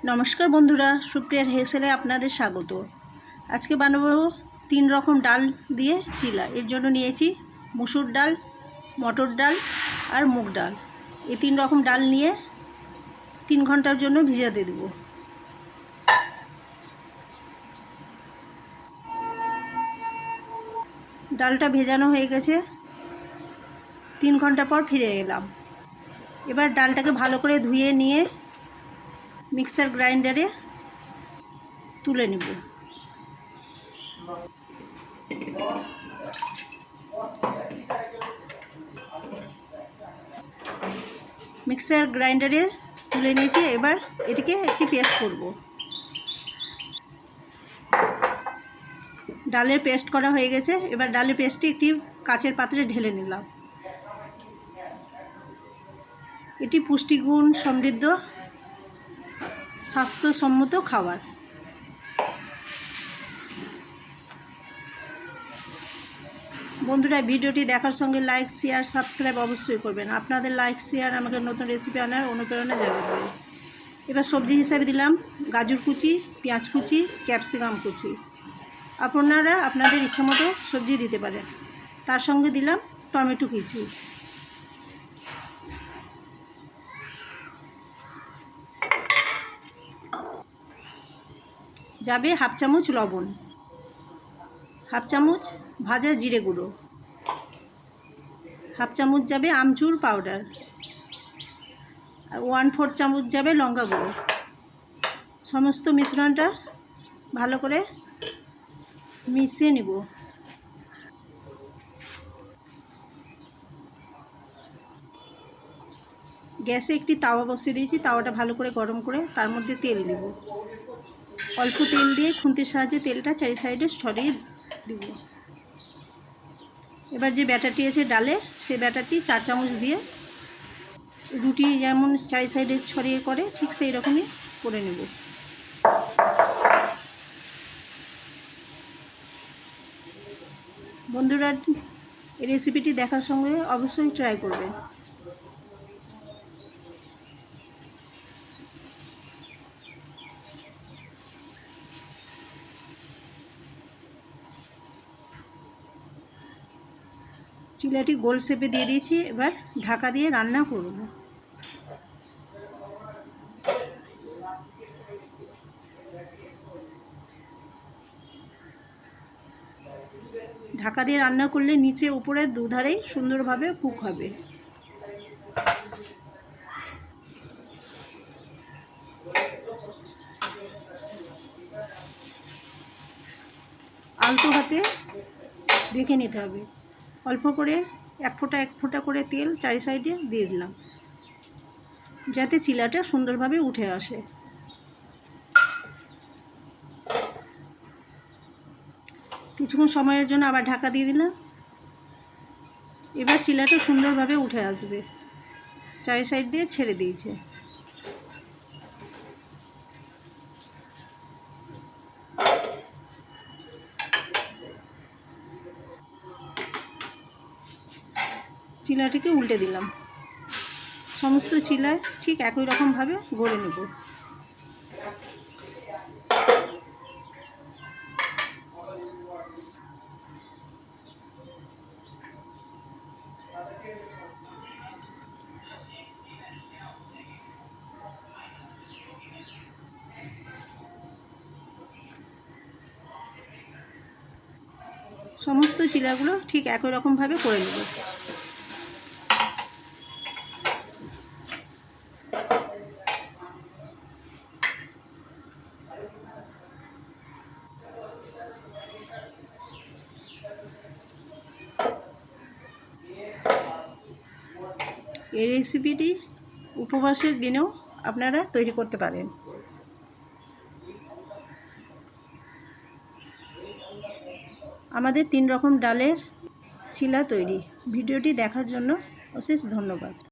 নমস্কার বন্ধুরা, সুপ্রিয়ার হেসেলে আপনাদের স্বাগত। আজকে বানাবো 3 রকম ডাল দিয়ে চিলা। এর জন্য নিয়েছি মুসুর ডাল, মটর ডাল আর মুগ ডাল। এই 3 রকম ডাল নিয়ে 3 ঘন্টার জন্য ভিজাতে দেব। ডালটা ভেজানো হয়ে গেছে। 3 ঘন্টা পর ফিরে এলাম। এবার ডালটাকে ভালো করে ধুয়ে নিয়ে মিক্সার গ্রাইন্ডারে তুলে নেব। মিক্সার গ্রাইন্ডারে তুলে নিয়েছি। এবার এটিকে একটি পেস্ট করব। ডালের পেস্ট করা হয়ে গেছে। এবার ডালের পেস্টটি একটি কাচের পাত্রে ঢেলে নিলাম। এটি পুষ্টিগুণ সমৃদ্ধ স্বাস্থ্যসম্মত খাবার। বন্ধুরা, ভিডিওটি দেখার সঙ্গে লাইক, শেয়ার, সাবস্ক্রাইব অবশ্যই করবেন। আপনাদের লাইক, শেয়ার আমাকে নতুন রেসিপি আনার অনুপ্রেরণা জাগাবে। এবার সবজি হিসাবে দিলাম গাজর কুচি, পেঁয়াজ কুচি, ক্যাপসিকাম কুচি। আপনারা আপনাদের ইচ্ছামতো সবজি দিতে পারেন। তার সঙ্গে দিলাম টমেটো কুচি। যাবে হাফ চামচ লবণ, হাফ চামচ ভাজা জিরে গুঁড়ো, হাফ চামচ যাবে আমচুর পাউডার, আর 1/4 চামচ যাবে লঙ্কা গুঁড়ো। সমস্ত মিশ্রণটা ভালো করে মিশিয়ে নেব। গ্যাসে একটি তাওয়া বসিয়ে দিয়েছি। তাওয়াটা ভালো করে গরম করে তার মধ্যে তেল দেব। অল্প তেল দিয়ে খুন্তির সাহায্যে তেলটা চারি সাইডে ছড়িয়ে দেব। এবার যে ব্যাটারটি আছে ডালের, সেই ব্যাটারটি 4 চামচ দিয়ে রুটি যেমন চারি সাইডে ছড়িয়ে করে, ঠিক সেই রকমই করে নেব। বন্ধুরা, এই রেসিপিটি দেখার সঙ্গে অবশ্যই ট্রাই করবেন। চিলাটি গোল শেপে দিয়ে দিয়েছি। এবার ঢাকা দিয়ে রান্না করব। ঢাকা দিয়ে রান্না করলে নিচে উপরে দুধারেই সুন্দরভাবে কুক হবে। আলতো হাতে দেখে নিতে হবে। অল্প করে এক ফোঁটা করে তেল চারি সাইডে দিয়ে দিলাম, যাতে চিলাটা সুন্দরভাবে উঠে আসে। কিছুক্ষণ সময়ের জন্য আবার ঢাকা দিয়ে দিলাম। এবার চিলাটা সুন্দরভাবে উঠে আসবে। চারি সাইড দিয়ে ছেড়ে দিয়েছে। চিলাটিকে উল্টে দিলাম। সমস্ত চিলা ঠিক একই রকমভাবে গড়ে নেব। সমস্ত চিলাগুলো ঠিক একই রকমভাবে করে নেব। এই রেসিপিটি উপবাসের দিনেও আপনারা তৈরি করতে পারেন। আমাদের 3 রকম ডালের চিলা তৈরি। ভিডিওটি দেখার জন্য অশেষ ধন্যবাদ।